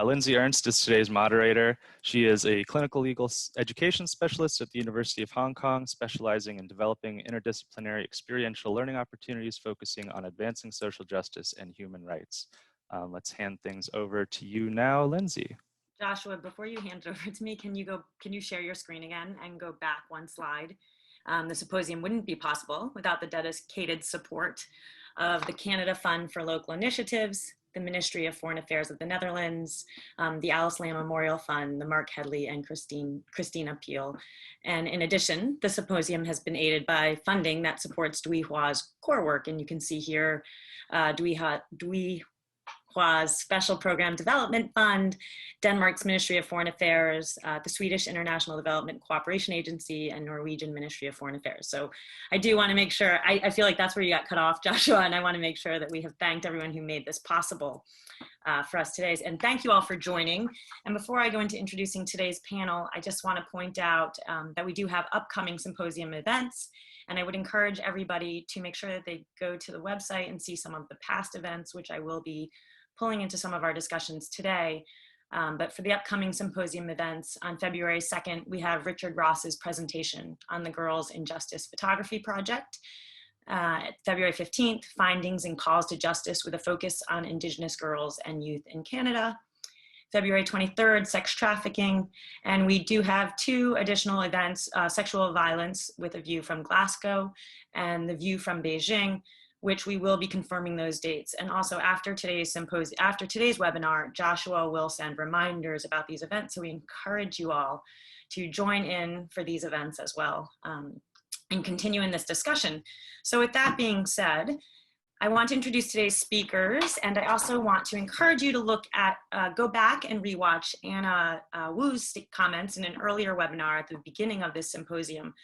Lindsay Ernst is today's moderator. She is a clinical legal education specialist at the University of Hong Kong, specializing in developing interdisciplinary experiential learning opportunities, focusing on advancing social justice and human rights. Let's hand things over to you now, Lindsay. Joshua, before you hand it over to me, can you share your screen again and go back one slide? The symposium wouldn't be possible without the dedicated support of the Canada Fund for Local Initiatives, the Ministry of Foreign Affairs of the Netherlands, the Alice Lam Memorial Fund, the Mark Headley and Christina Peel. And in addition, the symposium has been aided by funding that supports Dui Hua's core work. And you can see here Dui Hua's Special Program Development Fund, Denmark's Ministry of Foreign Affairs, the Swedish International Development Cooperation Agency, and Norwegian Ministry of Foreign Affairs. So I do want to make sure, I feel like that's where you got cut off, Joshua, and I want to make sure that we have thanked everyone who made this possible for us today. And thank you all for joining. And before I go into introducing today's panel, I just want to point out that we do have upcoming symposium events. And I would encourage everybody to make sure that they go to the website and see some of the past events, which I will be pulling into some of our discussions today. But for the upcoming symposium events on February 2nd, we have Richard Ross's presentation on the Girls in Justice Photography Project. February 15th, Findings and Calls to Justice with a focus on Indigenous girls and youth in Canada. February 23rd, Sex Trafficking. And we do have two additional events, Sexual Violence with a View from Glasgow and The View from Beijing, which we will be confirming those dates. And also after today's webinar, Joshua will send reminders about these events. So we encourage you all to join in for these events as well and continue in this discussion. So with that being said, I want to introduce today's speakers, and I also want to encourage you to look at, go back and rewatch Anna Wu's comments in an earlier webinar at the beginning of this symposium.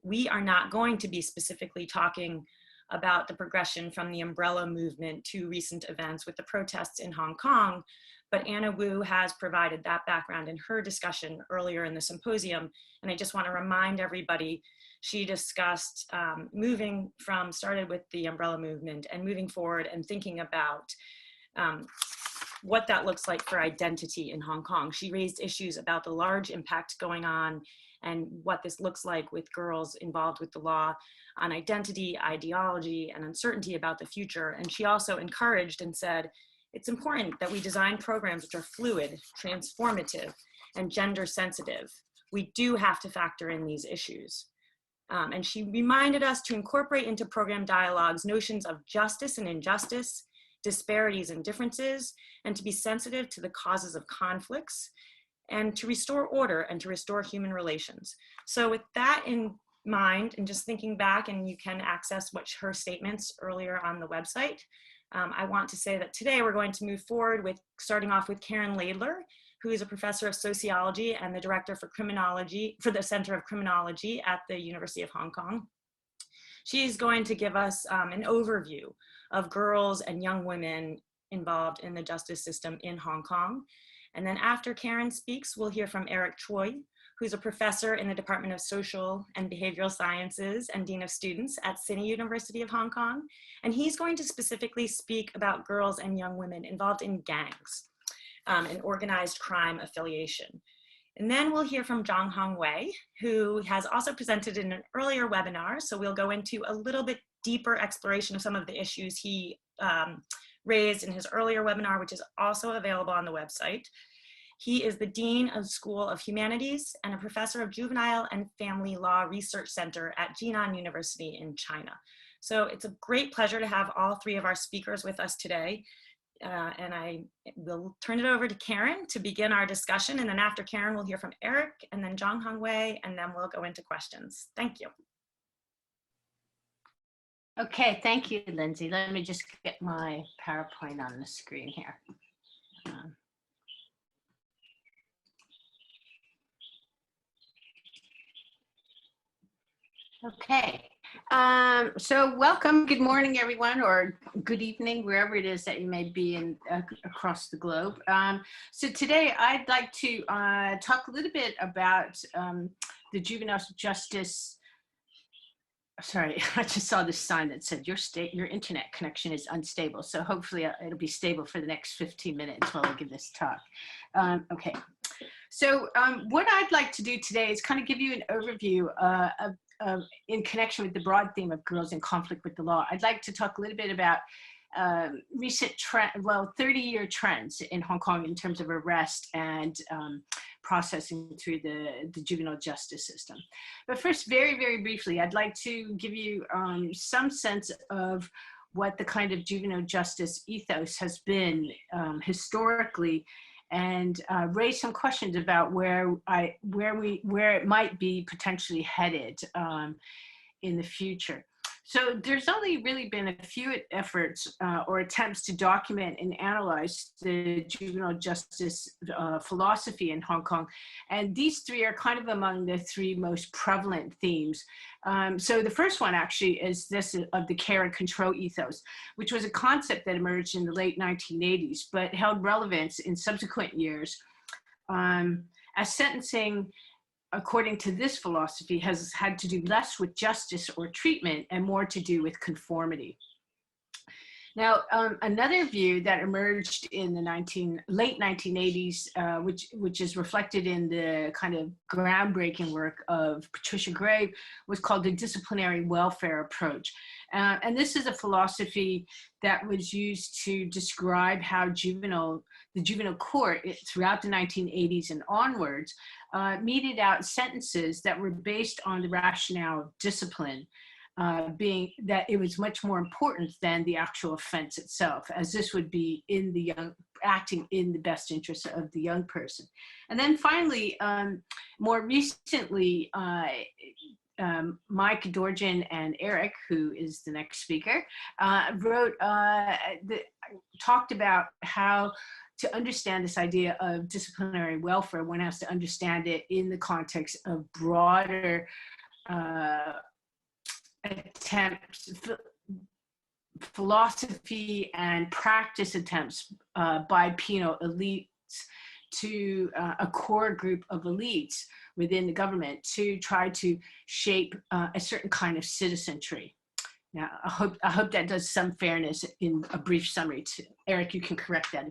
We are not going to be specifically talking about the progression from the umbrella movement to recent events with the protests in Hong Kong, but Anna Wu has provided that background in her discussion earlier in the symposium. And I just want to remind everybody, she discussed started with the umbrella movement and moving forward and thinking about what that looks like for identity in Hong Kong. She raised issues about the large impact going on and what this looks like with girls involved with the law on identity, ideology, and uncertainty about the future. And she also encouraged and said, it's important that we design programs which are fluid, transformative, and gender sensitive. We do have to factor in these issues. And she reminded us to incorporate into program dialogues notions of justice and injustice, disparities and differences, and to be sensitive to the causes of conflicts, and to restore order and to restore human relations. So with that in mind, and just thinking back, and you can access her statements earlier on the website, I want to say that today we're going to move forward with starting off with Joe Laidler, who is a professor of sociology and the director for criminology, for the Center of Criminology at the University of Hong Kong. She's going to give us an overview of girls and young women involved in the justice system in Hong Kong. And then after Karen speaks, we'll hear from Eric Chui, who's a professor in the Department of Social and Behavioral Sciences and Dean of Students at Sydney University of Hong Kong. And he's going to specifically speak about girls and young women involved in gangs and organized crime affiliation. And then we'll hear from Zhang Hongwei, who has also presented in an earlier webinar. So we'll go into a little bit deeper exploration of some of the issues he raised in his earlier webinar, which is also available on the website. He is the Dean of School of Humanities and a professor of Juvenile and Family Law Research Center at Jinan University in China. So it's a great pleasure to have all three of our speakers with us today. And I will turn it over to Karen to begin our discussion. And then after Karen, we'll hear from Eric and then Zhang Hongwei, and then we'll go into questions. Thank you. Okay, thank you, Lindsay. Let me just get my PowerPoint on the screen here. Okay, so welcome, good morning, everyone, or good evening, wherever it is that you may be in across the globe. So today I'd like to talk a little bit about the juvenile justice sorry, I just saw this sign that said your internet connection is unstable. So hopefully it'll be stable for the next 15 minutes while I give this talk. Okay. So what I'd like to do today is kind of give you an overview in connection with the broad theme of girls in conflict with the law. I'd like to talk a little bit about recent 30-year trends in Hong Kong in terms of arrest and processing through the juvenile justice system. But first, very, very briefly, I'd like to give you some sense of what the kind of juvenile justice ethos has been historically, and raise some questions about where it might be potentially headed in the future. So there's only really been a few efforts or attempts to document and analyze the juvenile justice philosophy in Hong Kong. And these three are kind of among the three most prevalent themes. So the first one actually is this of the care and control ethos, which was a concept that emerged in the late 1980s, but held relevance in subsequent years as sentencing, according to this philosophy, has had to do less with justice or treatment and more to do with conformity. Now, another view that emerged in the late 1980s, which is reflected in the kind of groundbreaking work of Patricia Gray, was called the disciplinary welfare approach. And this is a philosophy that was used to describe how the juvenile court throughout the 1980s and onwards meted out sentences that were based on the rationale of discipline, being that it was much more important than the actual offense itself, as this would be acting in the best interest of the young person. And then finally, more recently, Mike Dorjan and Eric, who is the next speaker, talked about how to understand this idea of disciplinary welfare, one has to understand it in the context of broader attempts, philosophy and practice attempts by penal elites to a core group of elites within the government to try to shape a certain kind of citizenry. Now, I hope that does some fairness in a brief summary. Eric, you can correct that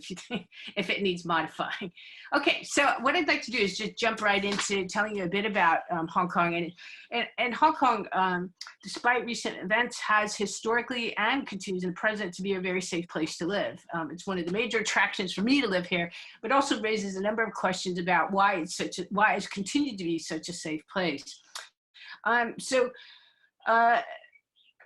if it needs modifying. Okay, so what I'd like to do is just jump right into telling you a bit about Hong Kong. And Hong Kong, despite recent events, has historically and continues in the present to be a very safe place to live. It's one of the major attractions for me to live here, but also raises a number of questions about why it's continued to be such a safe place.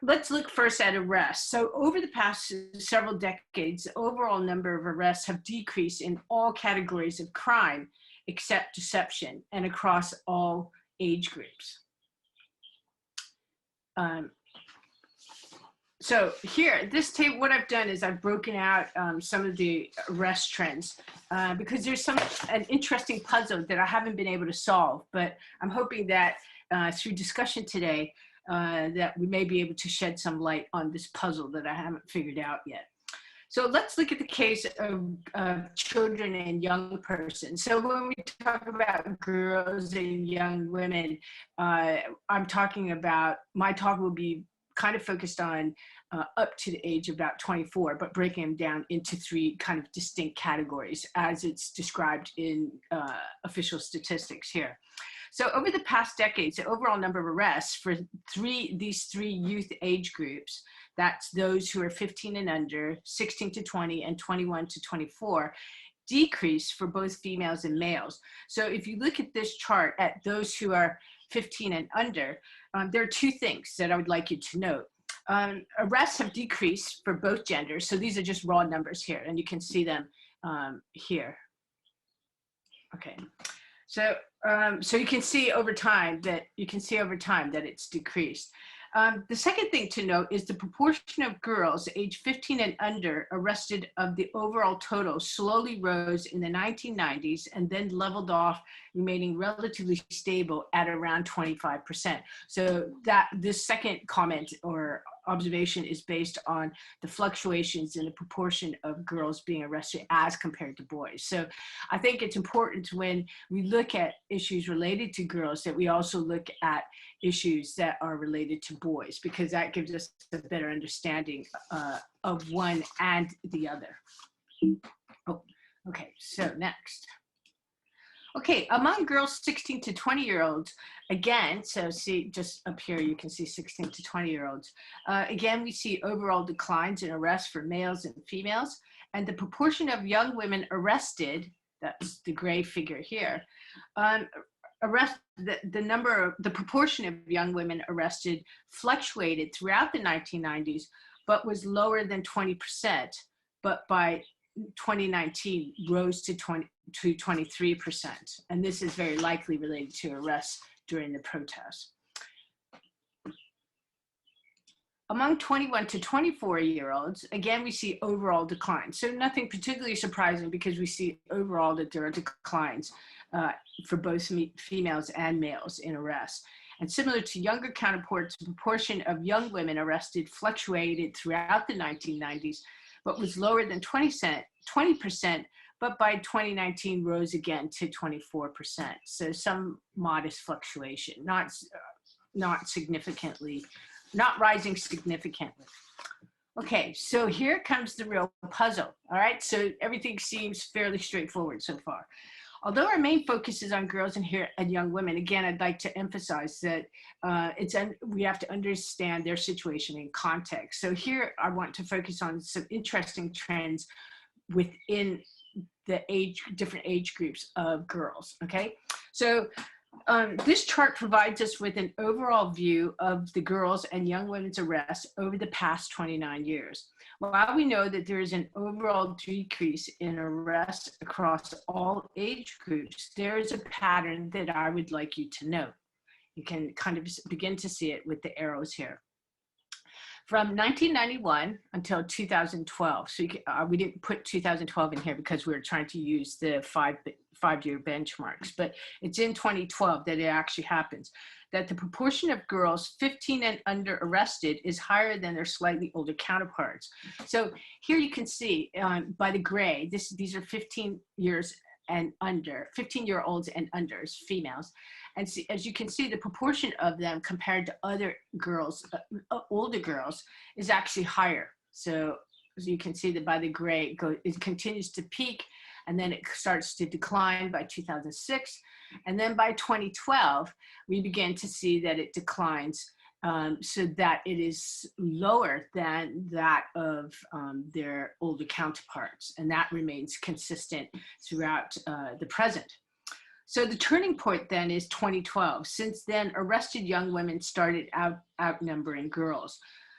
Let's look first at arrests. So over the past several decades, the overall number of arrests have decreased in all categories of crime, except deception, and across all age groups. So here, this table, what I've done is I've broken out some of the arrest trends because there's an interesting puzzle that I haven't been able to solve, but I'm hoping that through discussion today, that we may be able to shed some light on this puzzle that I haven't figured out yet. So let's look at the case of children and young persons. So when we talk about girls and young women, I'm talking about, my talk will be kind of focused on up to the age of about 24, but breaking them down into three kind of distinct categories as it's described in official statistics here. So over the past decades, the overall number of arrests for these three youth age groups, that's those who are 15 and under, 16 to 20, and 21 to 24, decreased for both females and males. So if you look at this chart at those who are 15 and under, there are two things that I would like you to note. Arrests have decreased for both genders. So these are just raw numbers here, and you can see them here. Okay. So you can see over time that it's decreased. The second thing to note is the proportion of girls age 15 and under arrested of the overall total slowly rose in the 1990s and then leveled off, remaining relatively stable at around 25%. So that this second comment or observation is based on the fluctuations in the proportion of girls being arrested as compared to boys. So I think it's important when we look at issues related to girls that we also look at issues that are related to boys, because that gives us a better understanding of one and the other. Oh, okay, so next. Okay, among girls 16 to 20-year-olds, again, so see just up here, you can see 16 to 20-year-olds. Again, we see overall declines in arrests for males and females, and the proportion of young women arrested, that's the gray figure here, the proportion of young women arrested fluctuated throughout the 1990s, but was lower than 20%, but by 2019 rose to 23%. And this is very likely related to arrests during the protests. Among 21 to 24-year-olds, again, we see overall decline. So nothing particularly surprising, because we see overall that there are declines for both females and males in arrests. And similar to younger counterparts, the proportion of young women arrested fluctuated throughout the 1990s, but was lower than 20%, but by 2019 rose again to 24%. So some modest fluctuation, not significantly, not rising significantly. Okay, so here comes the real puzzle. All right, so everything seems fairly straightforward so far. Although our main focus is on girls and young women, again, I'd like to emphasize that we have to understand their situation in context. So here I want to focus on some interesting trends within the different age groups of girls, okay? So this chart provides us with an overall view of the girls and young women's arrests over the past 29 years. While we know that there is an overall decrease in arrests across all age groups, there is a pattern that I would like you to note. You can kind of begin to see it with the arrows here. From 1991 until 2012, so we didn't put 2012 in here because we were trying to use the five-year benchmarks, but it's in 2012 that it actually happens, that the proportion of girls 15 and under arrested is higher than their slightly older counterparts. So here you can see by the gray, these are 15 years and under, 15-year-olds and unders, females. And see, as you can see, the proportion of them compared to other girls, older girls, is actually higher. So as you can see that by the gray, it continues to peak, and then it starts to decline by 2006. And then by 2012, we begin to see that it declines so that it is lower than that of their older counterparts. And that remains consistent throughout the present. So the turning point then is 2012. Since then, arrested young women started outnumbering girls.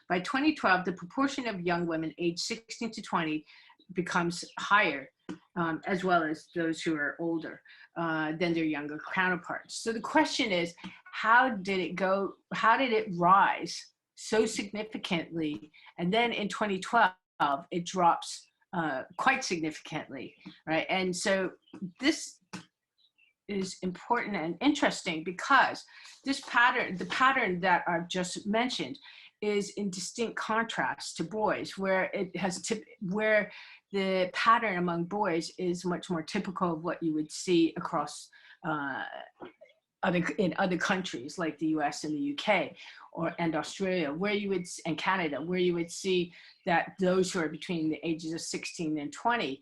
By 2012, the proportion of young women aged 16 to 20 becomes higher, as well as those who are older than their younger counterparts. So the question is, how did it rise so significantly? And then in 2012, it drops quite significantly, right? And so this is important and interesting because this pattern, the pattern that I've just mentioned, is in distinct contrast to boys, where where the pattern among boys is much more typical of what you would see across in other countries like the US and the UK and Australia, and Canada, where you would see that those who are between the ages of 16 and 20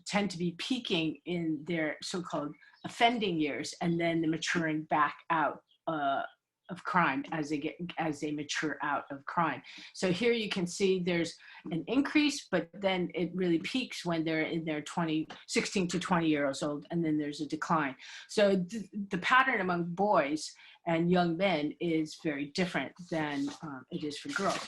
tend to be peaking in their so-called offending years, and then the maturing back out of crime as they mature out of crime. So here you can see there's an increase, but then it really peaks when they're in their 16 to 20 years old, and then there's a decline. So the pattern among boys and young men is very different than it is for girls.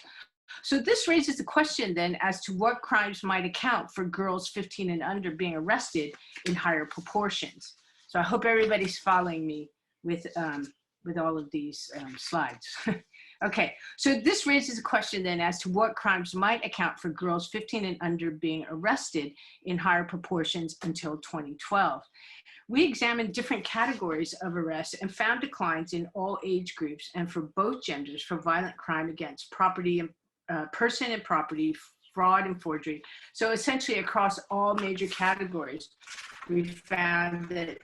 So this raises the question then as to what crimes might account for girls 15 and under being arrested in higher proportions. So I hope everybody's following me with all of these slides. Okay, so this raises a question then as to what crimes might account for girls 15 and under being arrested in higher proportions until 2012. We examined different categories of arrests and found declines in all age groups and for both genders for violent crime against property and person and property, fraud and forgery. So essentially across all major categories, we found that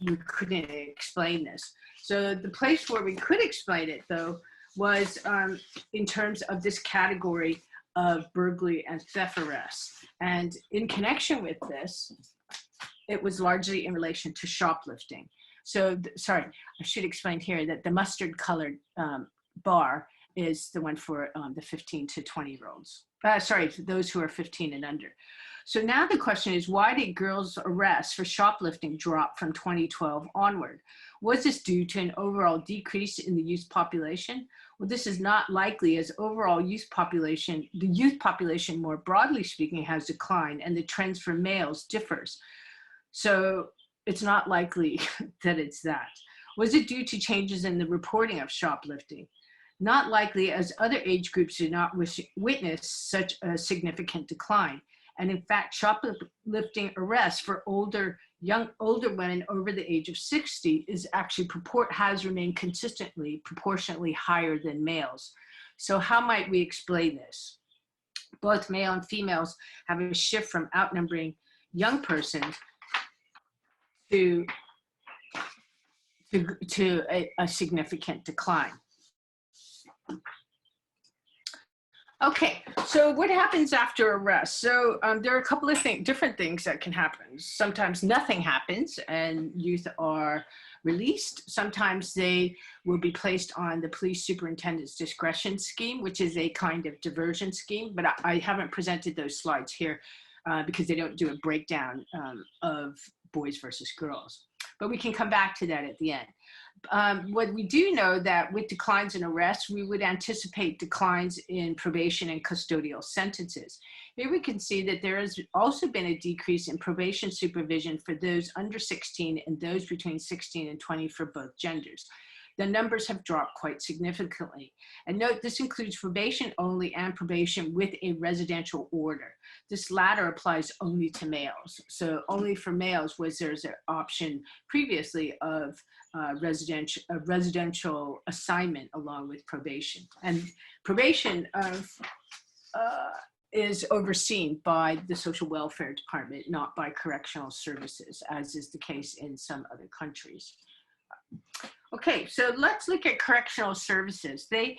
we couldn't explain this. So the place where we could explain it, though, was in terms of this category of burglary and theft arrests. And in connection with this, it was largely in relation to shoplifting. So, sorry, I should explain here that the mustard colored bar is the one for the 15 to 20-year-olds. Sorry, those who are 15 and under. So now the question is, why did girls' arrests for shoplifting drop from 2012 onward? Was this due to an overall decrease in the youth population? Well, this is not likely, as overall youth population, the youth population more broadly speaking has declined and the trends for males differs. So it's not likely that it's that. Was it due to changes in the reporting of shoplifting? Not likely, as other age groups did not witness such a significant decline. And in fact, shoplifting arrests for older women over the age of 60 is actually has remained consistently proportionately higher than males. So how might we explain this? Both male and females have a shift from outnumbering young persons to a significant decline. Okay, so what happens after arrest? So there are a couple of different things that can happen. Sometimes nothing happens and youth are released. Sometimes they will be placed on the police superintendent's discretion scheme, which is a kind of diversion scheme, but I haven't presented those slides here because they don't do a breakdown of boys versus girls. But we can come back to that at the end. What we do know that with declines in arrests, we would anticipate declines in probation and custodial sentences. Here we can see that there has also been a decrease in probation supervision for those under 16 and those between 16 and 20 for both genders. The numbers have dropped quite significantly. And note, this includes probation only and probation with a residential order. This latter applies only to males. So only for males was there's an option previously of residential assignment along with probation. And probation is overseen by the Social Welfare Department, not by Correctional Services, as is the case in some other countries. Okay, so let's look at correctional services. They,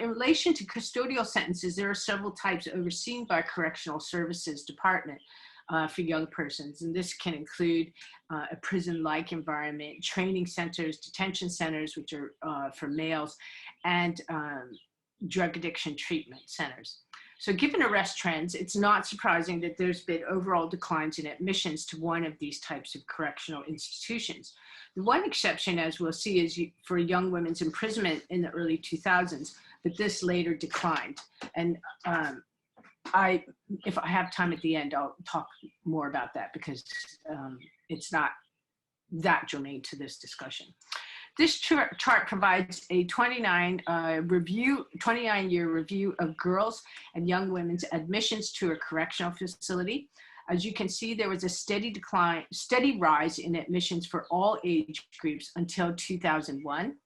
in relation to custodial sentences, there are several types overseen by Correctional Services Department for young persons. And this can include a prison-like environment, training centers, detention centers, which are for males, and drug addiction treatment centers. So given arrest trends, it's not surprising that there's been overall declines in admissions to one of these types of correctional institutions. The one exception, as we'll see, is for young women's imprisonment in the early 2000s, but this later declined. And if I have time at the end, I'll talk more about that because it's not that germane to this discussion. This chart provides a 29-year review of girls and young women's admissions to a correctional facility. As you can see, there was a steady rise in admissions for all age groups until 2001.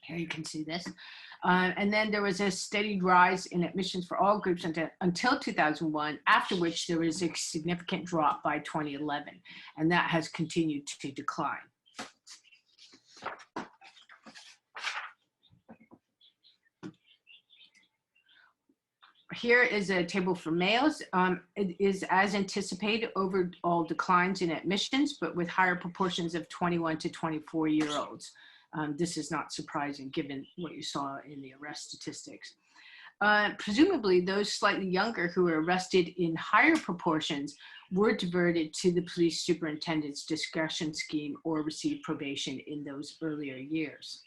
Here you can see this. And then there was a steady rise in admissions for all groups until 2001, after which there was a significant drop by 2011, and that has continued to decline. Here is a table for males. It is as anticipated overall declines in admissions, but with higher proportions of 21 to 24-year-olds. This is not surprising given what you saw in the arrest statistics. Presumably those slightly younger who were arrested in higher proportions were diverted to the police superintendent's discretion scheme or received probation in those earlier years.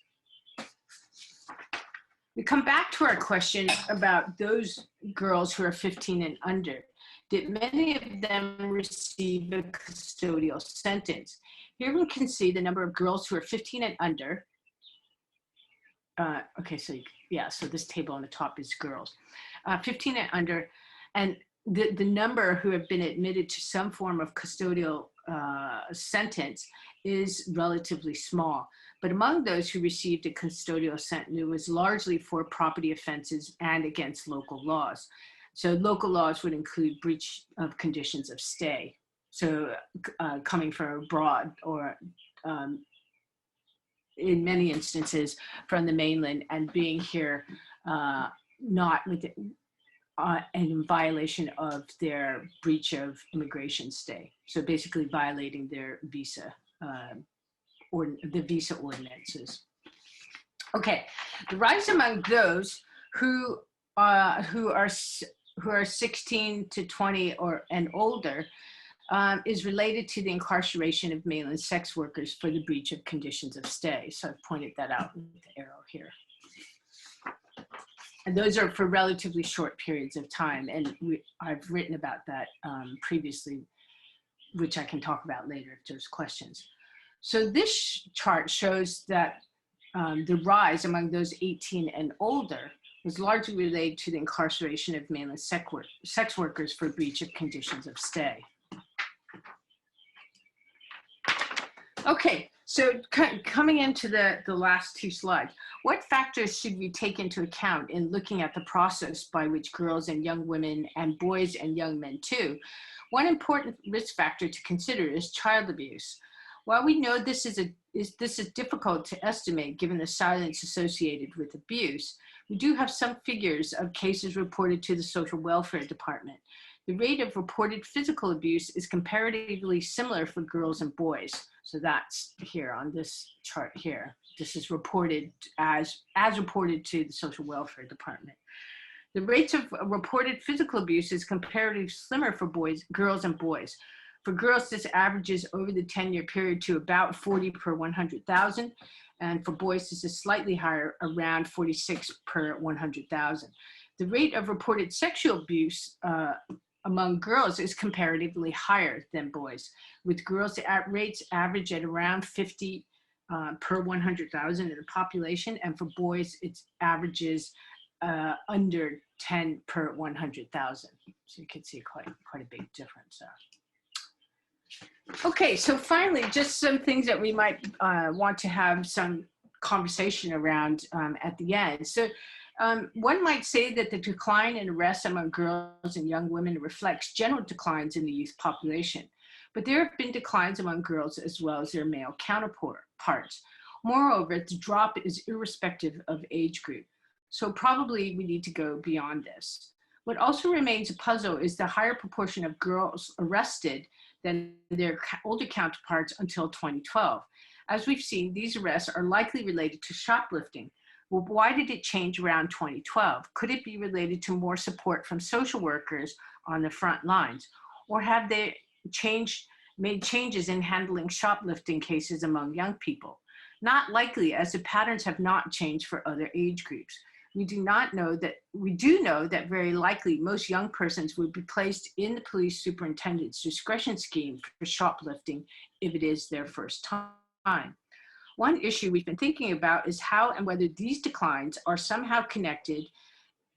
We come back to our question about those girls who are 15 and under. Did many of them receive a custodial sentence? Here we can see the number of girls who are 15 and under. Okay, so so this table on the top is girls. 15 and under, and the number who have been admitted to some form of custodial sentence is relatively small. But among those who received a custodial sentence, it was largely for property offenses and against local laws. So local laws would include breach of conditions of stay. So coming from abroad, or in many instances from the mainland, and being here not with in violation of their breach of immigration stay. So basically violating their visa or the visa ordinances. Okay, the rise among those who are 16 to 20 and older is related to the incarceration of mainland sex workers for the breach of conditions of stay. So I've pointed that out with the arrow here. And those are for relatively short periods of time. And I've written about that previously, which I can talk about later if there's questions. So this chart shows that the rise among those 18 and older was largely related to the incarceration of mainland sex workers for breach of conditions of stay. Okay, so coming into the last two slides, what factors should we take into account in looking at the process by which girls and young women, and boys and young men too? One important risk factor to consider is child abuse. While we know this is difficult to estimate given the silence associated with abuse, we do have some figures of cases reported to the Social Welfare Department. The rate of reported physical abuse is comparatively similar for girls and boys. So that's here on this chart here. This is reported as reported to the Social Welfare Department. The rates of reported physical abuse is comparatively similar for girls and boys. For girls, this averages over the 10-year period to about 40 per 100,000. And for boys, this is slightly higher, around 46 per 100,000. The rate of reported sexual abuse among girls is comparatively higher than boys, with girls rates average at around 50 per 100,000 in the population, and for boys it averages under 10 per 100,000. So you can see quite a big difference there. Okay, so finally, just some things that we might want to have some conversation around at the end. So one might say that the decline in arrests among girls and young women reflects general declines in the youth population, but there have been declines among girls as well as their male counterparts. Moreover, the drop is irrespective of age group, so probably we need to go beyond this. What also remains a puzzle is the higher proportion of girls arrested than their older counterparts until 2012. As we've seen, these arrests are likely related to shoplifting. Well, why did it change around 2012? Could it be related to more support from social workers on the front lines? Or have they made changes in handling shoplifting cases among young people? Not likely, as the patterns have not changed for other age groups. We do know that very likely most young persons would be placed in the police superintendent's discretion scheme for shoplifting if it is their first time. One issue we've been thinking about is how and whether these declines are somehow connected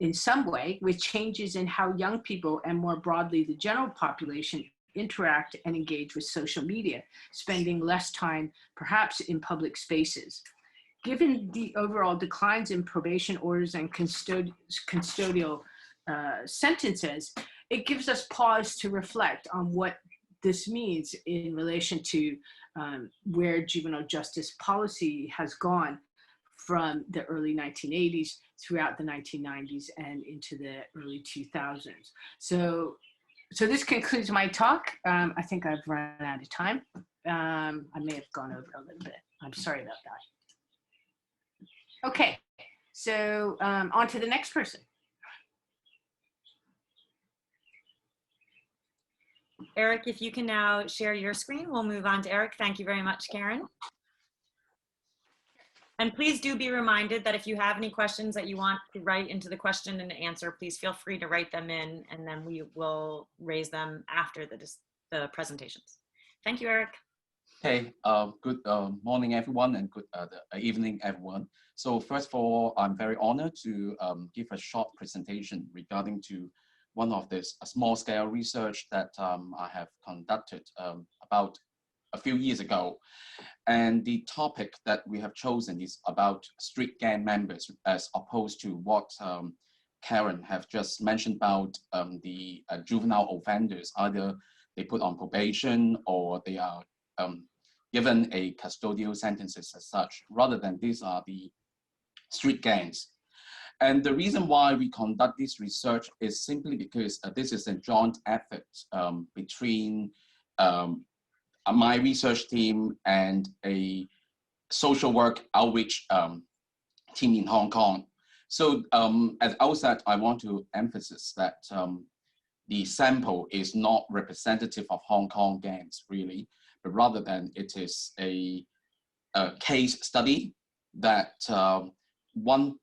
in some way with changes in how young people and more broadly the general population interact and engage with social media, spending less time perhaps in public spaces. Given the overall declines in probation orders and custodial sentences, it gives us pause to reflect on what this means in relation to where juvenile justice policy has gone from the early 1980s throughout the 1990s and into the early 2000s. So this concludes my talk. I think I've run out of time. I may have gone over a little bit. I'm sorry about that. Okay, so on to the next person. Eric, if you can now share your screen, we'll move on to Eric. Thank you very much, Karen. And please do be reminded that if you have any questions that you want to write into the question and answer, please feel free to write them in, and then we will raise them after the presentations. Thank you, Eric. Hey, good morning, everyone, and good evening, everyone. So first of all, I'm very honored to give a short presentation regarding to one of this small scale research that I have conducted about a few years ago. And the topic that we have chosen is about street gang members, as opposed to what Karen have just mentioned about the juvenile offenders. Either they put on probation or they are given a custodial sentences as such, rather than these are the street gangs. And the reason why we conduct this research is simply because this is a joint effort between my research team and a social work outreach team in Hong Kong. So at the outset, I want to emphasize that the sample is not representative of Hong Kong gangs, really, but rather than it is a case study that one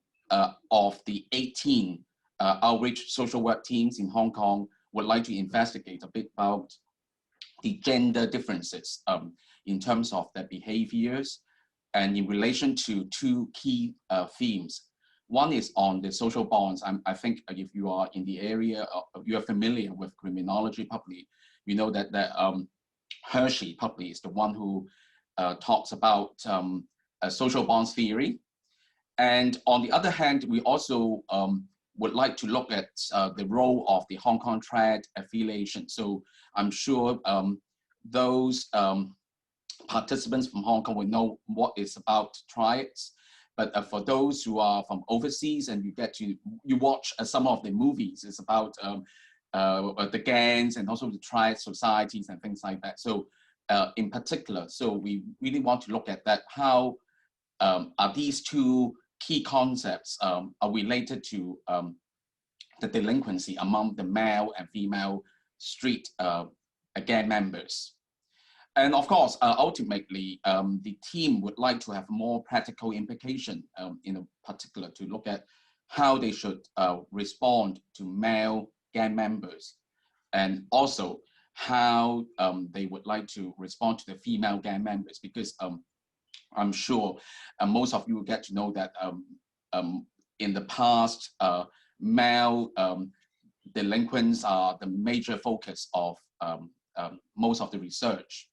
of the 18 outreach social work teams in Hong Kong would like to investigate a bit about the gender differences in terms of their behaviors and in relation to two key themes. One is on the social bonds. I think if you are in the area, you are familiar with criminology probably, you know that Hershey probably is the one who talks about social bonds theory. And on the other hand, we also would like to look at the role of the Hong Kong trad affiliation. So I'm sure those participants from Hong Kong will know what it's about triads. But for those who are from overseas and you watch some of the movies, it's about the gangs and also the triad societies and things like that. So in particular, so we really want to look at that. How are these two key concepts are related to the delinquency among the male and female street gang members. And of course, ultimately, the team would like to have more practical implication in particular to look at how they should respond to male gang members, and also how they would like to respond to the female gang members, because I'm sure most of you will get to know that in the past, male delinquents are the major focus of most of the research.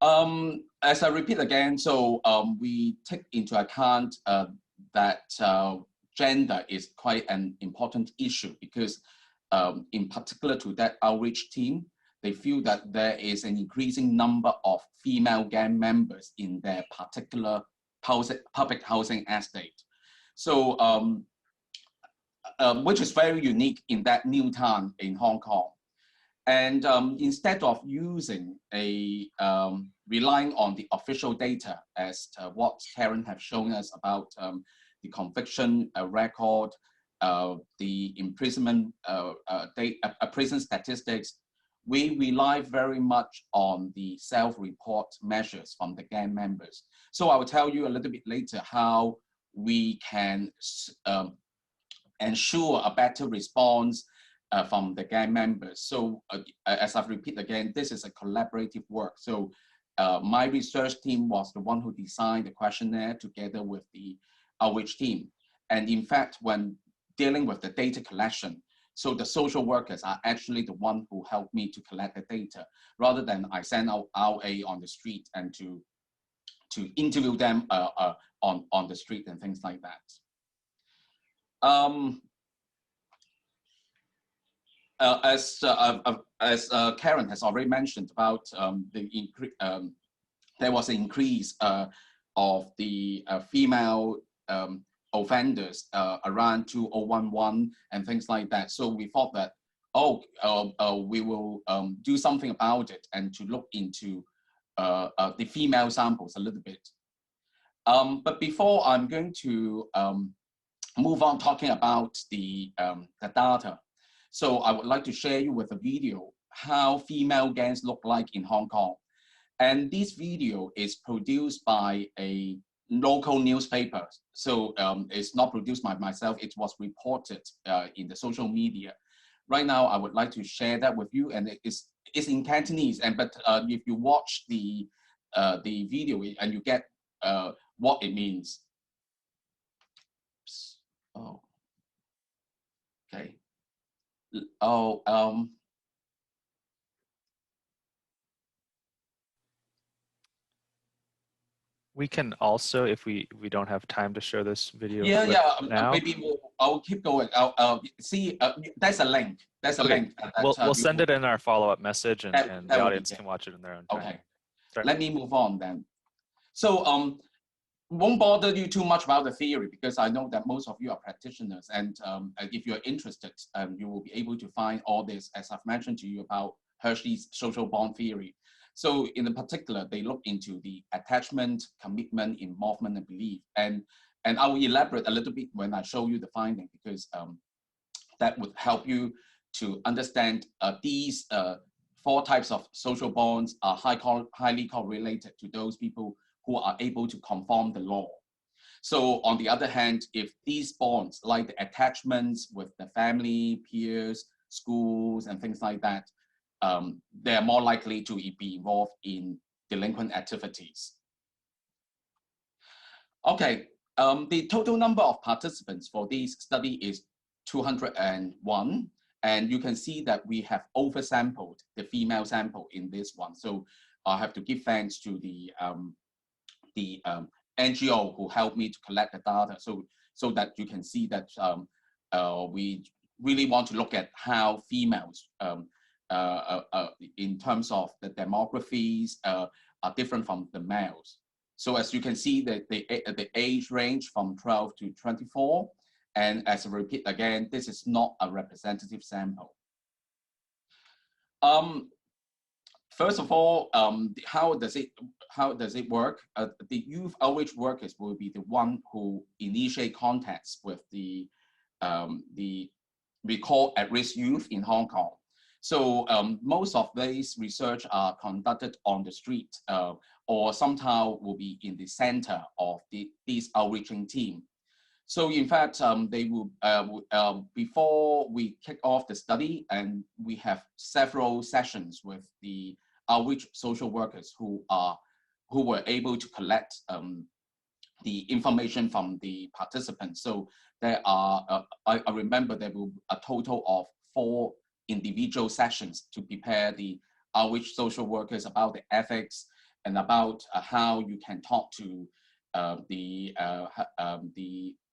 As I repeat again, so we take into account that gender is quite an important issue, because in particular to that outreach team, they feel that there is an increasing number of female gang members in their particular public housing estate. So, which is very unique in that new town in Hong Kong. And instead of using relying on the official data as what Karen have shown us about the conviction record, the imprisonment prison statistics, we rely very much on the self-report measures from the gang members. So I will tell you a little bit later how we can ensure a better response from the gang members. So as I've repeated again, this is a collaborative work. So my research team was the one who designed the questionnaire together with the outreach team. And in fact, when dealing with the data collection, so the social workers are actually the one who helped me to collect the data, rather than I send out RA on the street and to interview them on the street and things like that. As Karen has already mentioned about there was an increase of the female offenders around 2011 and things like that. So we thought that, we will do something about it and to look into the female samples a little bit. But before I'm going to move on talking about the data, so I would like to share you with a video how female gangs look like in Hong Kong. And this video is produced by a local newspaper. So it's not produced by myself, it was reported in the social media. Right now, I would like to share that with you, and it's in Cantonese. But if you watch the video and you get what it means. Oh, okay. Oh, we can also, if we don't have time to show this video yeah, clip yeah. now. Maybe I'll keep going. See, there's a link. There's a Okay. link. That, We'll send it in our follow-up message, and that the will be audience great. can watch it in their own time. Okay. Sorry. Let me move on then. So won't bother you too much about the theory, because I know that most of you are practitioners, and if you're interested, you will be able to find all this, as I've mentioned to you, about Hershey's social bond theory. So in particular, they look into the attachment, commitment, involvement, and belief. And I will elaborate a little bit when I show you the finding, because that would help you to understand these 4 types of social bonds are highly correlated to those people who are able to conform the law. So on the other hand, if these bonds, like the attachments with the family, peers, schools, and things like that, they're more likely to be involved in delinquent activities. Okay, the total number of participants for this study is 201. And you can see that we have oversampled the female sample in this one. So I have to give thanks to the NGO who helped me to collect the data, so that you can see that we really want to look at how females, in terms of the demographies, are different from the males. So as you can see, the age range from 12 to 24. And as I repeat again, this is not a representative sample. First of all, how does it work? The youth outreach workers will be the one who initiate contacts with the we call at-risk youth in Hong Kong. So most of these research are conducted on the street, or somehow will be in the center of this outreaching team. So in fact, they will, before we kick off the study, and we have several sessions with the outreach social workers who were able to collect the information from the participants. So there are, I remember there will be a total of 4 individual sessions to prepare the outreach social workers about the ethics and about how you can talk to the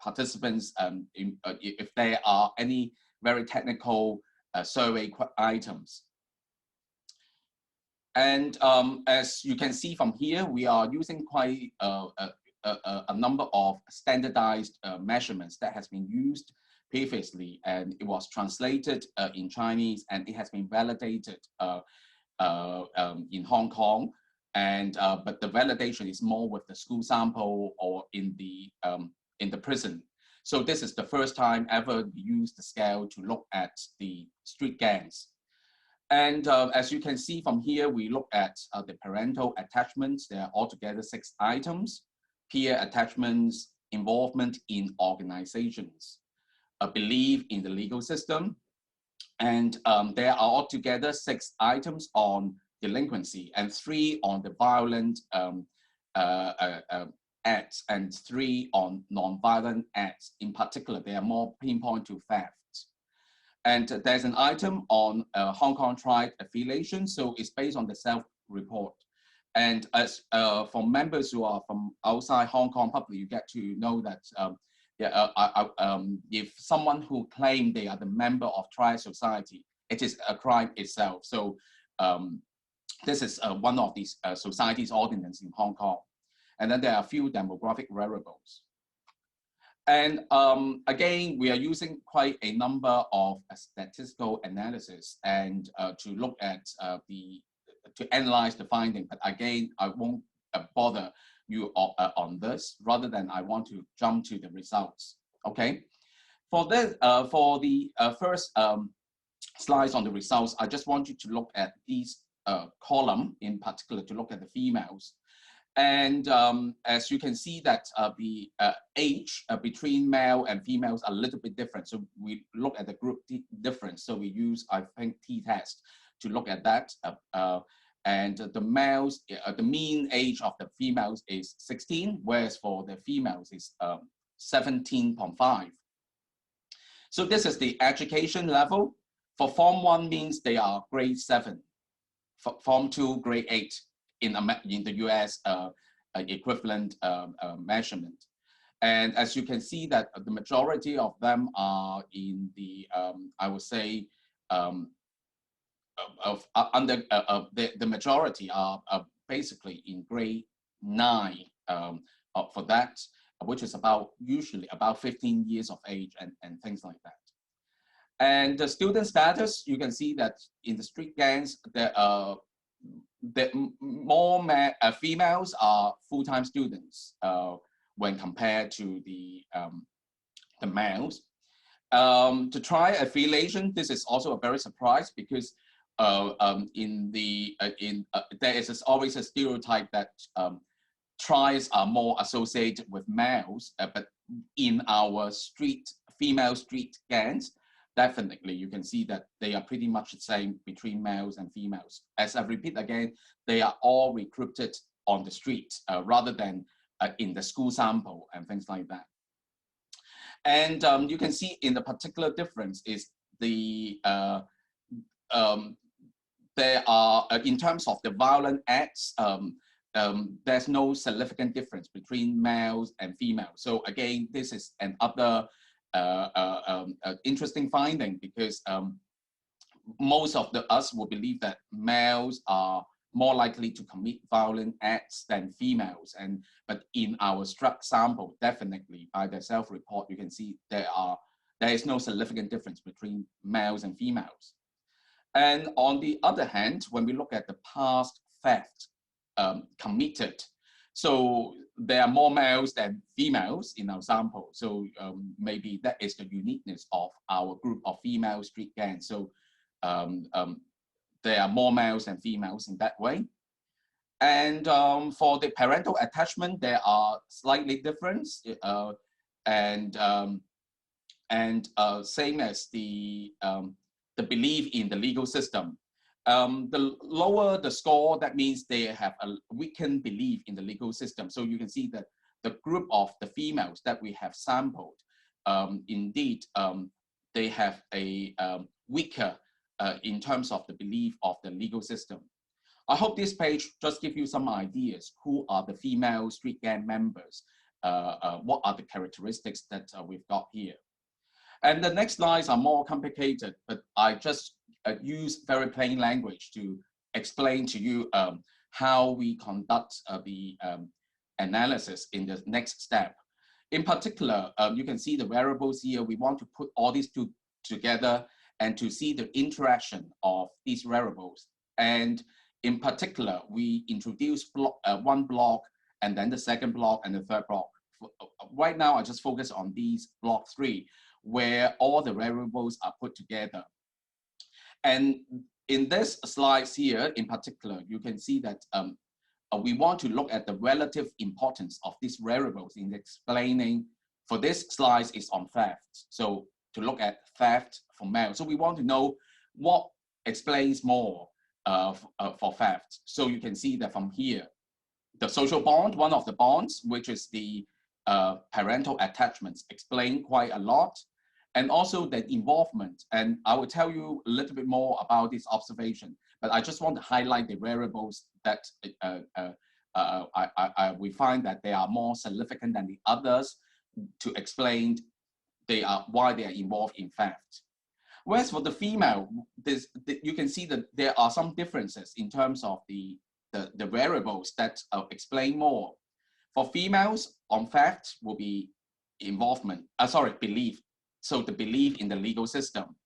participants if there are any very technical survey items. And as you can see from here, we are using quite a number of standardized measurements that has been used previously, and it was translated in Chinese, and it has been validated in Hong Kong. And but the validation is more with the school sample or in the prison. So this is the first time ever we use the scale to look at the street gangs. And as you can see from here, we look at the parental attachments. There are altogether 6 items: peer attachments, involvement in organizations, a belief in the legal system, and there are altogether 6 items on delinquency, and 3 on the violent acts, and 3 on non-violent acts. In particular, they are more pinpoint to theft. And there's an item on Hong Kong tribe affiliation, so it's based on the self-report. And as for members who are from outside Hong Kong public, you get to know that if someone who claims they are the member of tribe society, it is a crime itself. So this is one of these society's ordinance in Hong Kong. And then there are a few demographic variables. And again, we are using quite a number of statistical analysis and to look at to analyze the finding. But again, I won't bother you on this, rather than I want to jump to the results. Okay, for the first slides on the results, I just want you to look at these column in particular, to look at the females. And as you can see that the age between male and females are a little bit different. So we look at the group difference. So we use, I think, t-test to look at that. And the males, the mean age of the females is 16, whereas for the females is 17.5. So this is the education level. For Form 1 means they are grade 7. For Form 2, grade 8 in the US equivalent measurement. And as you can see that the majority of them are in the, I would say, the majority are basically in grade 9 for that, which is usually about 15 years of age and things like that. And the student status, you can see that in the street gangs, more females are full-time students when compared to the males. To try affiliation, this is also a very surprise because there is always a stereotype that tries are more associated with males, but in our female street gangs, definitely you can see that they are pretty much the same between males and females. As I repeat again, they are all recruited on the street rather than in the school sample and things like that. And you can see in the particular difference is the there are in terms of the violent acts, there's no significant difference between males and females. So again, this is another interesting finding because most of us will believe that males are more likely to commit violent acts than females. But in our struck sample, definitely by the self-report, you can see there is no significant difference between males and females. And on the other hand, when we look at the past theft committed, so there are more males than females in our sample. So maybe that is the uniqueness of our group of female street gangs. So there are more males than females in that way. And for the parental attachment, there are slightly different. Same as the belief in the legal system. The lower the score, that means they have a weakened belief in the legal system. So you can see that the group of the females that we have sampled, indeed, they have a weaker in terms of the belief of the legal system. I hope this page just gives you some ideas. Who are the female street gang members? What are the characteristics that we've got here? And the next slides are more complicated, but I just use very plain language to explain to you how we conduct the analysis in the next step. In particular, you can see the variables here. We want to put all these two together and to see the interaction of these variables. And in particular, we introduce one block and then the second block and the third block. Right now, I just focus on these block 3, where all the variables are put together. And in this slides here, in particular, you can see that we want to look at the relative importance of these variables in explaining. For this slide is on theft. So to look at theft for male. So we want to know what explains more for theft. So you can see that from here, the social bond, one of the bonds, which is the parental attachments, explain quite a lot. And also the involvement. And I will tell you a little bit more about this observation, but I just want to highlight the variables that we find that they are more significant than the others to explain why they are involved in theft. Whereas for the female, you can see that there are some differences in terms of the variables that explain more. For females, on theft will be belief. So the belief in the legal system,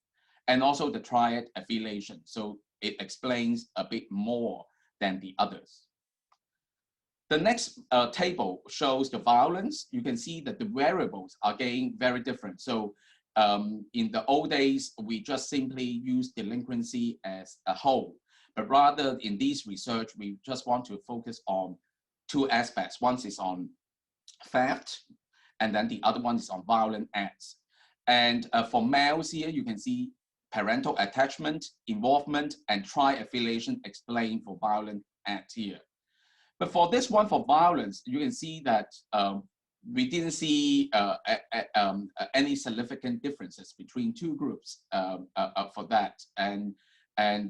and also the triad affiliation. So it explains a bit more than the others. The next table shows the violence. You can see that the variables are again very different. So in the old days, we just simply use delinquency as a whole. But rather in this research, we just want to focus on 2 aspects. One is on theft, and then the other one is on violent acts. And for males here, you can see parental attachment, involvement, and tri-affiliation explained for violent acts here. But for this one, for violence, you can see that we didn't see any significant differences between two groups for that. And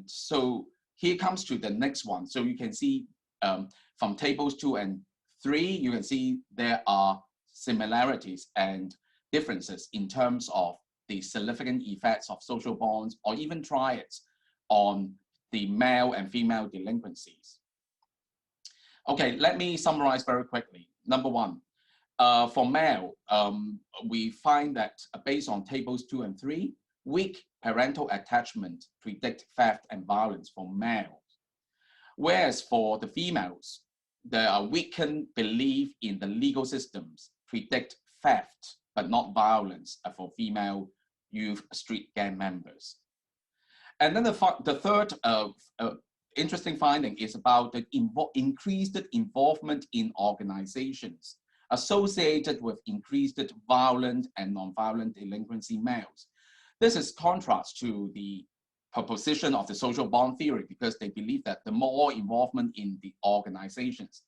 so here comes to the next one. So you can see from tables 2 and 3, you can see there are similarities and differences in terms of the significant effects of social bonds or even triads on the male and female delinquencies. Okay, let me summarize very quickly. Number 1, for male, we find that based on tables 2 and 3, weak parental attachment predict theft and violence for males. Whereas for the females, the weakened belief in the legal systems predict theft, but not violence for female youth street gang members. And then the third interesting finding is about the increased involvement in organizations associated with increased violent and non-violent delinquency males. This is contrast to the proposition of the social bond theory, because they believe that the more involvement in the organizations,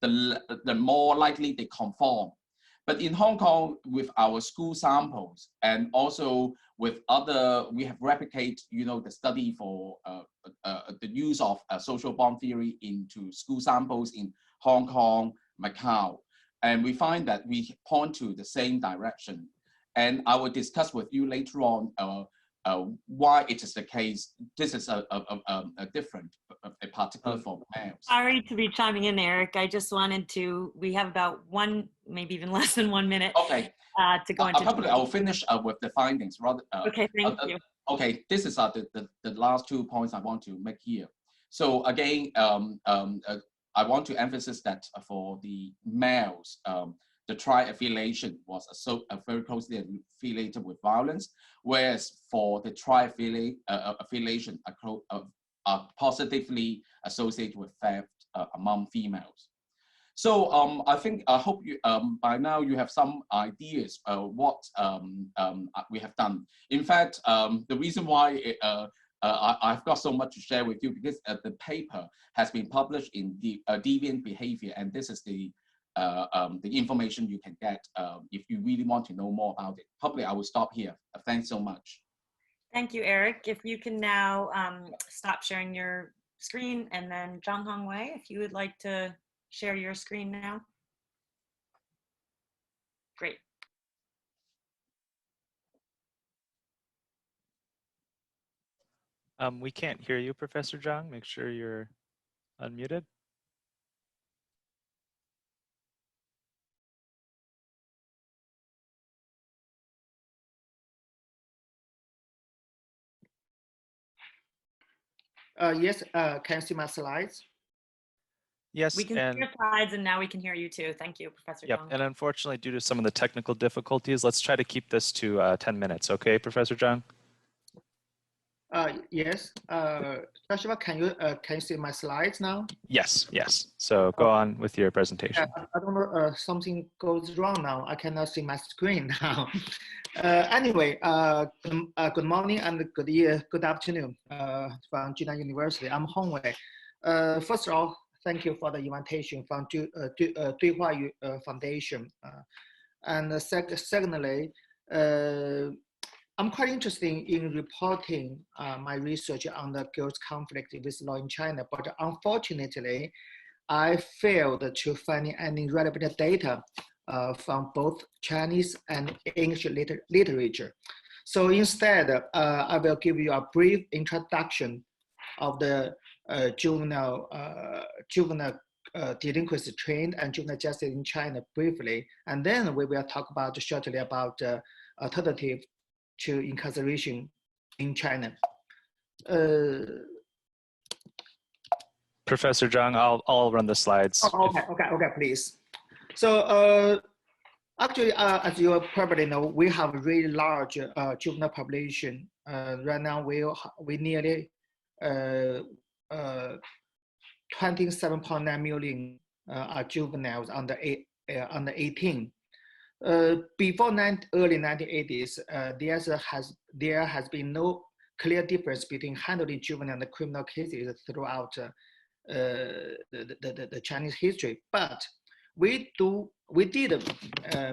the more likely they conform. But in Hong Kong, with our school samples and also with other, we have replicated, the study for the use of social bond theory into school samples in Hong Kong, Macau. And we find that we point to the same direction. And I will discuss with you later on why it is the case. This is a different, a particular for males. Sorry to be chiming in, Eric. I just wanted to, we have about one, maybe even less than 1 minute to go into. I'll finish with the findings. Okay, thank you. Okay, this is the last 2 points I want to make here. So again, I want to emphasize that for the males, the tri-affiliation was very closely affiliated with violence, whereas for the tri-affiliation are positively associated with theft among females. So I hope you by now you have some ideas what we have done. In fact, the reason why I've got so much to share with you, because the paper has been published in the deviant behavior, and this is the information you can get if you really want to know more about it. Probably I will stop here. Thanks so much. Thank you, Eric. If you can now stop sharing your screen, and then Zhang Hongwei, if you would like to share your screen now. Great. We can't hear you, Professor Zhang. Make sure you're unmuted. Yes, can you see my slides? Yes, we can see your slides, and now we can hear you too. Thank you, Professor Zhang. And unfortunately, due to some of the technical difficulties, let's try to keep this to 10 minutes. Okay, Professor Zhang? Yes. First of all, can you see my slides now? Yes, yes. So go on with your presentation. I don't know, something goes wrong now. I cannot see my screen now. Anyway, good morning and good afternoon from Jinan University. I'm Hongwei. First of all, thank you for the invitation from Dui Hua Foundation. And secondly, I'm quite interested in reporting my research on the girls' conflict with law in China, but unfortunately, I failed to find any relevant data from both Chinese and English literature. So instead, I will give you a brief introduction of the juvenile delinquency trend and juvenile justice in China briefly, and then we will talk about shortly about alternative to incarceration in China. Professor Zhang, I'll run the slides. Oh, okay, please. So actually, as you probably know, we have a really large juvenile population. Right now, we nearly 27.9 million are juveniles under 18. Before early 1980s, there has been no clear difference between handling juvenile and criminal cases throughout the Chinese history. But we did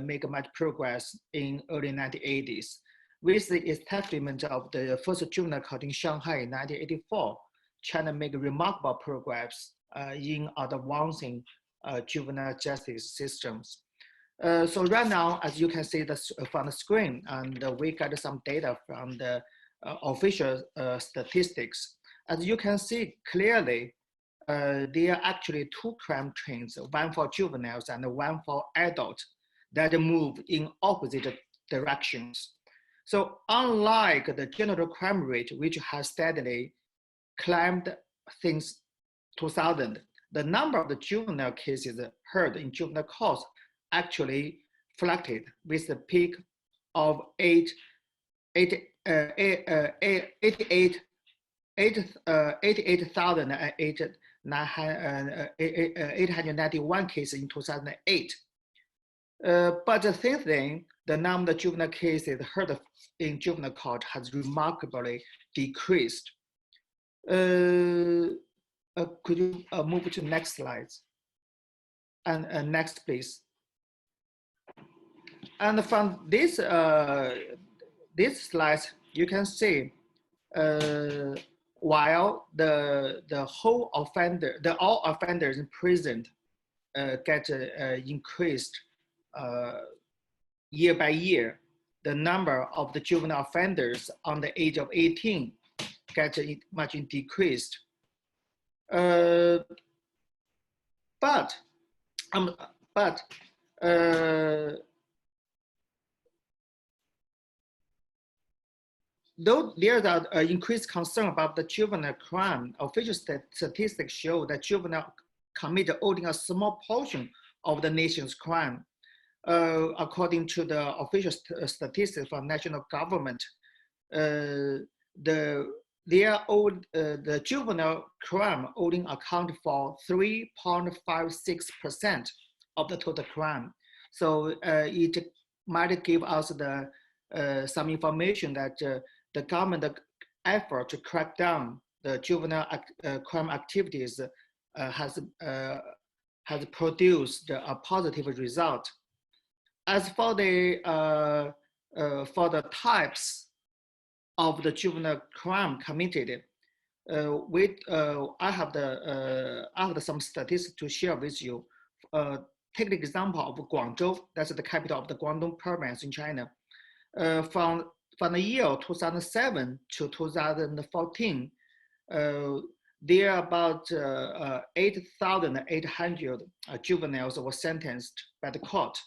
make much progress in early 1980s. With the establishment of the first juvenile court in Shanghai in 1984, China made remarkable progress in advancing juvenile justice systems. So right now, as you can see from the screen, and we got some data from the official statistics. As you can see clearly, there are actually two crime trends, one for juveniles and one for adults, that move in opposite directions. So unlike the general crime rate, which has steadily climbed since 2000, the number of the juvenile cases heard in juvenile courts actually fluctuated, with the peak of 88,891 cases in 2008. But since then, the number of juvenile cases heard in juvenile court has remarkably decreased. Could you move to next slides? And next, please. And from this slides, you can see while all offenders in prison get increased year by year, the number of the juvenile offenders on the age of 18 get much decreased. But though there are increased concern about the juvenile crime, official statistics show that juvenile commit only a small portion of the nation's crime. According to the official statistics from national government, the juvenile crime only account for 3.56% of the total crime. So it might give us some information that the government effort to crack down the juvenile crime activities has produced a positive result. As for the types of the juvenile crime committed, I have some statistics to share with you. Take the example of Guangzhou, that's the capital of the Guangdong province in China. From the year 2007 to 2014, there are about 8,800 juveniles were sentenced by the court.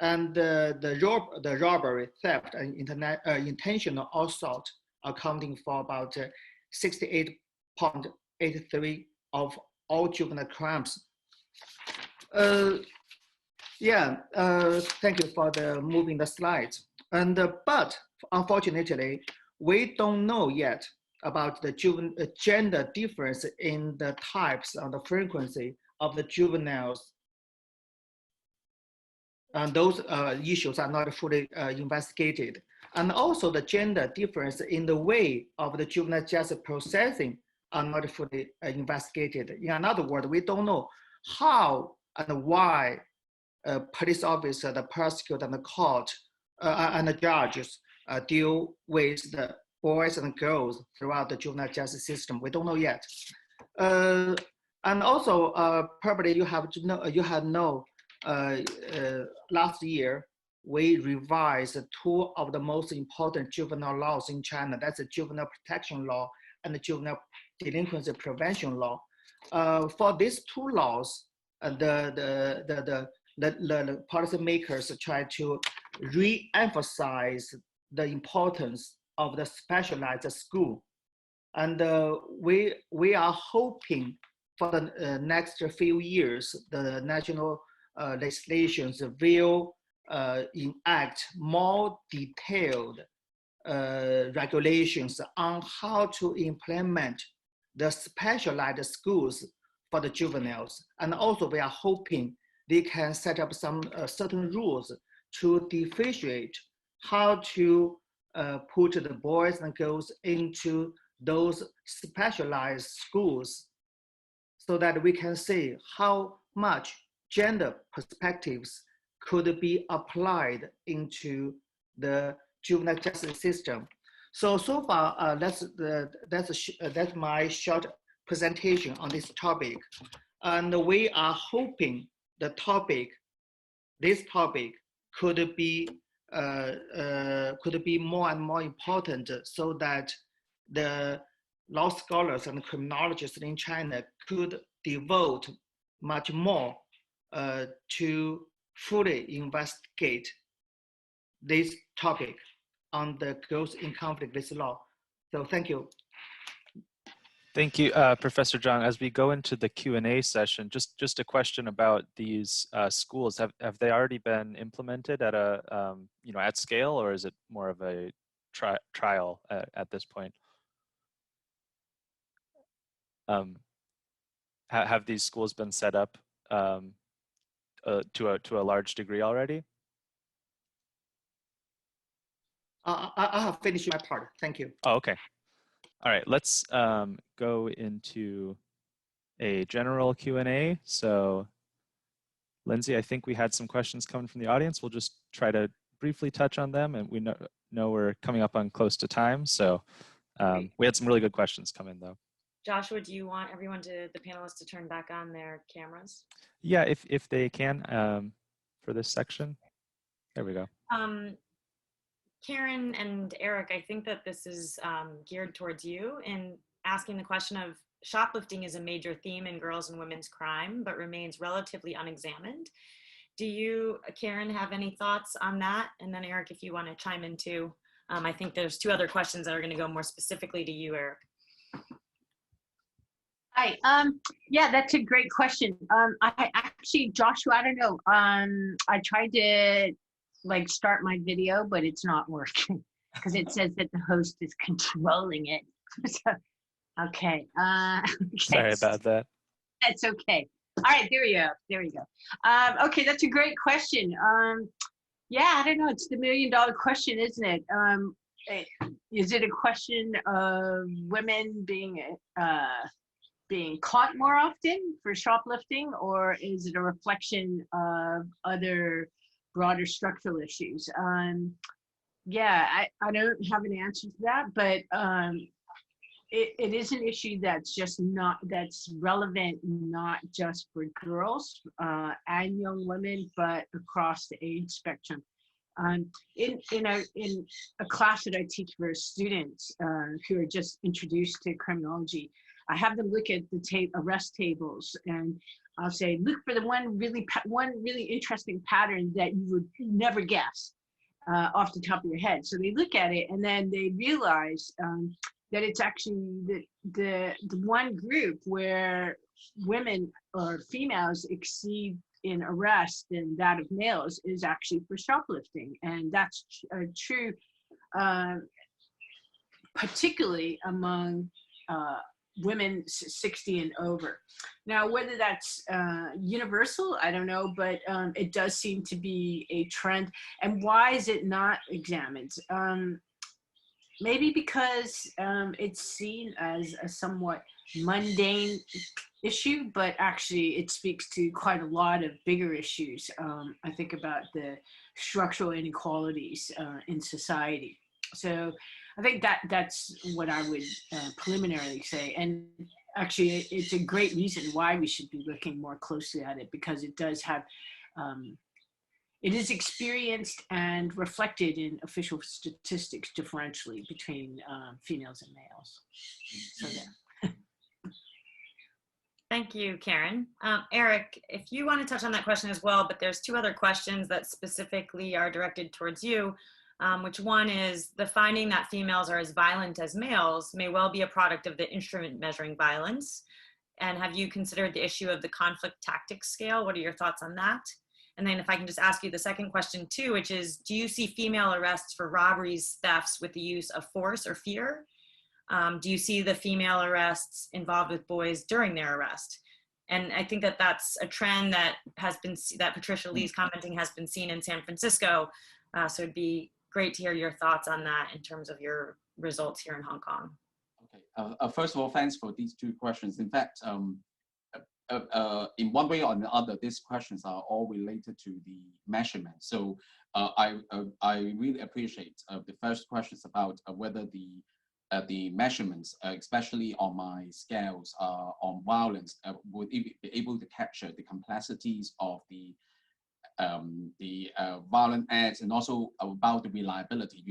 And the robbery, theft, and intentional assault accounting for about 68.83% of all juvenile crimes. Thank you for moving the slides. But unfortunately, we don't know yet about the gender difference in the types and the frequency of the juveniles. And those issues are not fully investigated. And also the gender difference in the way of the juvenile justice processing are not fully investigated. In other words, we don't know how and why police officer, the prosecutor, and the court and the judges deal with the boys and girls throughout the juvenile justice system. We don't know yet. And also, probably you have known last year, we revised two of the most important juvenile laws in China. That's the juvenile protection law and the juvenile delinquency prevention law. For these two laws, the policymakers try to re-emphasize the importance of the specialized school. And we are hoping for the next few years, the national legislations will enact more detailed regulations on how to implement the specialized schools for the juveniles. And also we are hoping they can set up some certain rules to differentiate how to put the boys and girls into those specialized schools so that we can see how much gender perspectives could be applied into the juvenile justice system. So far, that's my short presentation on this topic. And we are hoping this topic could be more and more important, so that the law scholars and criminologists in China could devote much more to fully investigate this topic on the girls in conflict with law. So thank you. Thank you, Professor Zhang. As we go into the Q&A session, just a question about these schools. Have they already been implemented at a at scale, or is it more of a trial at this point? Have these schools been set up to a large degree already? I have finished my part. Thank you. Oh, okay. All right, let's go into a general Q&A. So Lindsay, I think we had some questions coming from the audience. We'll just try to briefly touch on them, and we know we're coming up on close to time. So we had some really good questions come in though. Joshua, do you want everyone the panelists to turn back on their cameras? Yeah, if they can, for this section. There we go. Karen and Eric, I think that this is geared towards you in asking the question of shoplifting is a major theme in girls and women's crime, but remains relatively unexamined. Do you, Karen, have any thoughts on that? And then Eric, if you want to chime in too. I think there's two other questions that are going to go more specifically to you, Eric. Hi, yeah, that's a great question. I actually, Joshua, I don't know. I tried to start my video, but it's not working because it says that the host is controlling it. So, okay. Sorry about that. That's okay. All right, there we go. There we go. Okay, that's a great question. Yeah, I don't know. It's the $1 million question, isn't it? Is it a question of women being caught more often for shoplifting, or is it a reflection of other broader structural issues? Yeah, I don't have an answer to that, but it is an issue that's relevant not just for girls and young women, but across the age spectrum. In a class that I teach for students who are just introduced to criminology, I have them look at the arrest tables, and I'll say, look for the one really interesting pattern that you would never guess off the top of your head. So they look at it, and then they realize that it's actually the one group where women or females exceed in arrest than that of males is actually for shoplifting, and that's true, particularly among women 60 and over. Now, whether that's universal, I don't know, but it does seem to be a trend. And why is it not examined? Maybe because it's seen as a somewhat mundane issue, but actually it speaks to quite a lot of bigger issues. I think about the structural inequalities in society. So I think that's what I would preliminarily say. And actually, it's a great reason why we should be looking more closely at it, because it does have, it is experienced and reflected in official statistics differentially between females and males. So there. Thank you, Karen. Eric, if you want to touch on that question as well, but there's two other questions that specifically are directed towards you. Which one is the finding that females are as violent as males may well be a product of the instrument measuring violence. And have you considered the issue of the conflict tactics scale? What are your thoughts on that? And then if I can just ask you the second question too, which is, do you see female arrests for robberies, thefts with the use of force or fear? Do you see the female arrests involved with boys during their arrest? And I think that that's a trend that that Patricia Lee's commenting has been seen in San Francisco. So it'd be great to hear your thoughts on that in terms of your results here in Hong Kong. Okay. First of all, thanks for these two questions. In fact, in one way or another, these questions are all related to the measurement. So I really appreciate the first questions about whether the measurements, especially on my scales on violence, would be able to capture the complexities of the violent acts, and also about the reliability.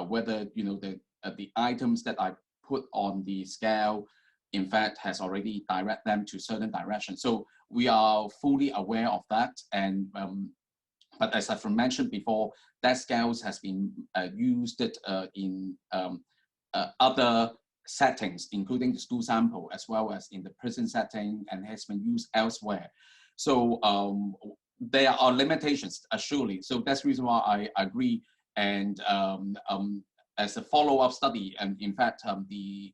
Whether the items that I put on the scale, in fact, has already direct them to certain directions. So we are fully aware of that, and but as I've mentioned before, that scales has been used in other settings, including the school sample, as well as in the prison setting, and has been used elsewhere. So there are limitations, surely. So that's the reason why I agree. And as a follow-up study, and in fact, the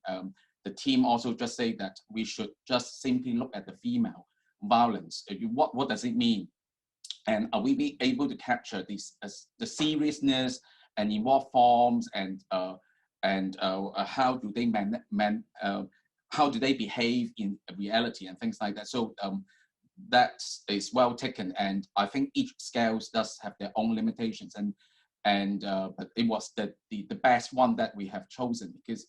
team also just say that we should just simply look at the female violence. What does it mean? And are we be able to capture this, the seriousness, and in what forms, and how do they how do they behave in reality, and things like that. So that is well taken, and I think each scales does have their own limitations, but it was the best one that we have chosen, because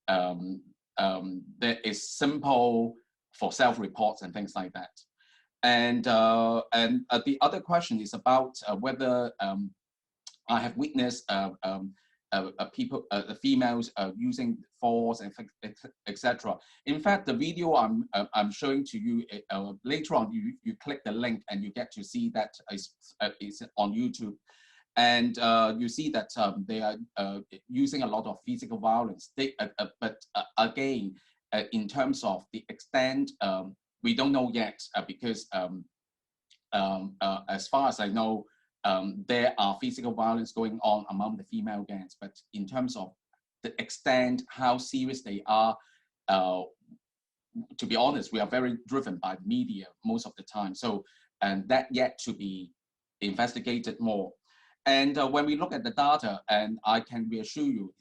that is simple for self-reports and things like that. And the other question is about whether I have witnessed the females using force and etc. In fact, the video I'm showing to you later on, you click the link and you get to see that is on YouTube. And you see that they are using a lot of physical violence. But again, in terms of the extent, we don't know yet, because as far as I know, there are physical violence going on among the female gangs. But in terms of the extent, how serious they are, to be honest, we are very driven by the media most of the time. So, and that yet to be investigated more. And when we look at the data, and I can reassure you,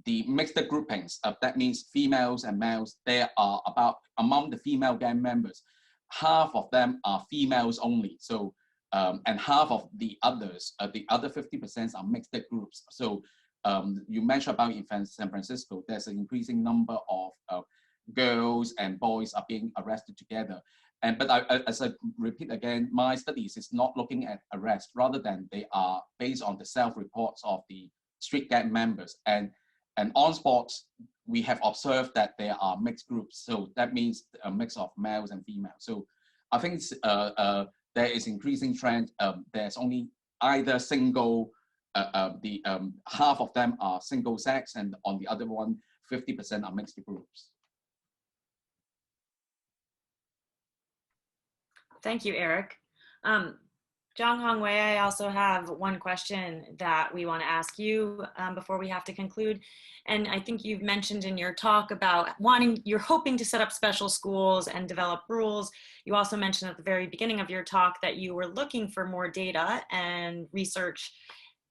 the mixed groupings, that means females and males, there are about, among the female gang members, half of them are females only. So, and half of the others, the other 50% are mixed groups. So you mentioned about in San Francisco, there's an increasing number of girls and boys are being arrested together. But as I repeat again, my studies is not looking at arrest, rather than they are based on the self-reports of the street gang members. And on spot, we have observed that there are mixed groups. So that means a mix of males and females. So I think it's, there is increasing trend. There's only either single, half of them are single sex, and on the other one, 50% are mixed groups. Thank you, Eric. Zhang Hongwei, I also have one question that we want to ask you before we have to conclude. And I think you've mentioned in your talk about you're hoping to set up special schools and develop rules. You also mentioned at the very beginning of your talk that you were looking for more data and research,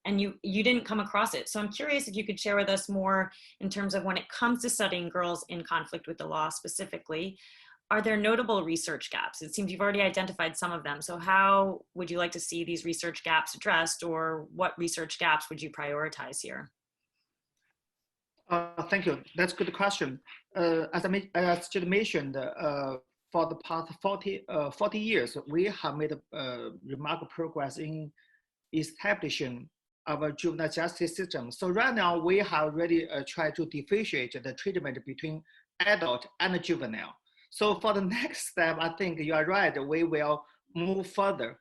and you didn't come across it. So I'm curious if you could share with us more in terms of when it comes to studying girls in conflict with the law specifically. Are there notable research gaps? It seems you've already identified some of them. So how would you like to see these research gaps addressed, or what research gaps would you prioritize here? Thank you. That's a good question. As I mentioned, for the past 40 years, we have made remarkable progress in establishing our juvenile justice system. So right now, we have already tried to differentiate the treatment between adult and juvenile. So for the next step, I think you are right. We will move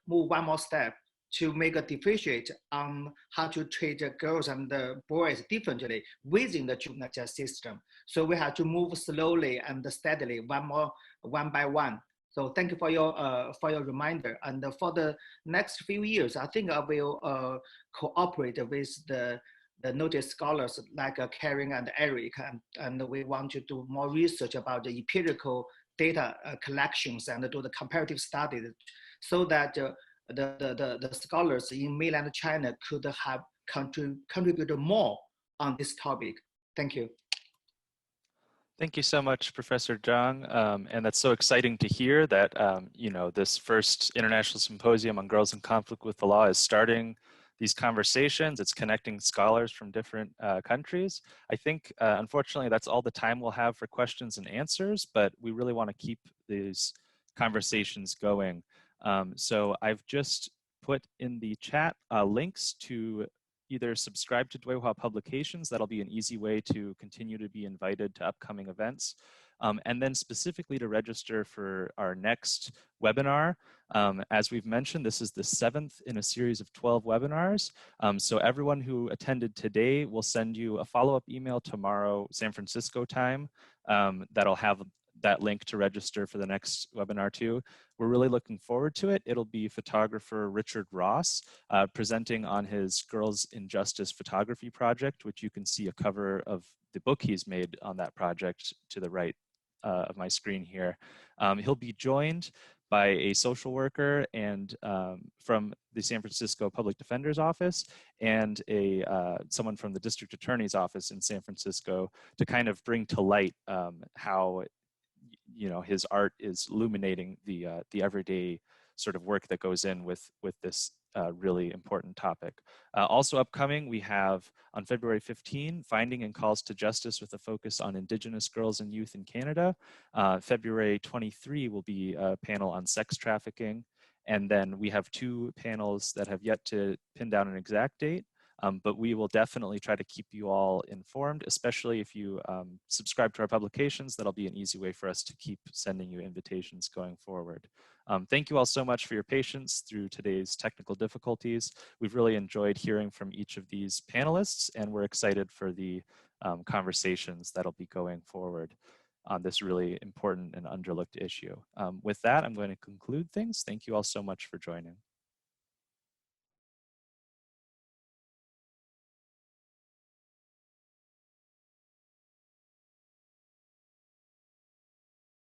one more step to make a differentiate on how to treat the girls and the boys differently within the juvenile justice system. So we have to move slowly and steadily, one by one. So thank you for your reminder. And for the next few years, I think I will cooperate with the noted scholars like Karen and Eric, and we want to do more research about the empirical data collections and do the comparative studies, so that the scholars in mainland China could have contributed more on this topic. Thank you. Thank you so much, Professor Zhang. And that's so exciting to hear that, you know, this first International Symposium on Girls in Conflict with the Law is starting these conversations. It's connecting scholars from different countries. I think, unfortunately, that's all the time we'll have for questions and answers, but we really want to keep these conversations going. So I've just put in the chat links to either subscribe to Dui Hua publications. That'll be an easy way to continue to be invited to upcoming events. And then specifically to register for our next webinar. As we've mentioned, this is the 7th in a series of 12 webinars. So everyone who attended today will send you a follow-up email tomorrow, San Francisco time, that'll have that link to register for the next webinar too. We're really looking forward to it. It'll be photographer Richard Ross presenting on his Girls in Justice photography project, which you can see a cover of the book he's made on that project to the right of my screen here. He'll be joined by a social worker and from the San Francisco Public Defender's Office and someone from the District Attorney's Office in San Francisco to kind of bring to light how his art is illuminating the everyday sort of work that goes in with this really important topic. Also upcoming, we have on February 15, Finding and Calls to Justice with a focus on Indigenous girls and youth in Canada. February 23 will be a panel on sex trafficking. And then we have 2 panels that have yet to pin down an exact date. But we will definitely try to keep you all informed, especially if you subscribe to our publications. That'll be an easy way for us to keep sending you invitations going forward. Thank you all so much for your patience through today's technical difficulties. We've really enjoyed hearing from each of these panelists, and we're excited for the conversations that'll be going forward on this really important and underlooked issue. With that, I'm going to conclude things. Thank you all so much for joining.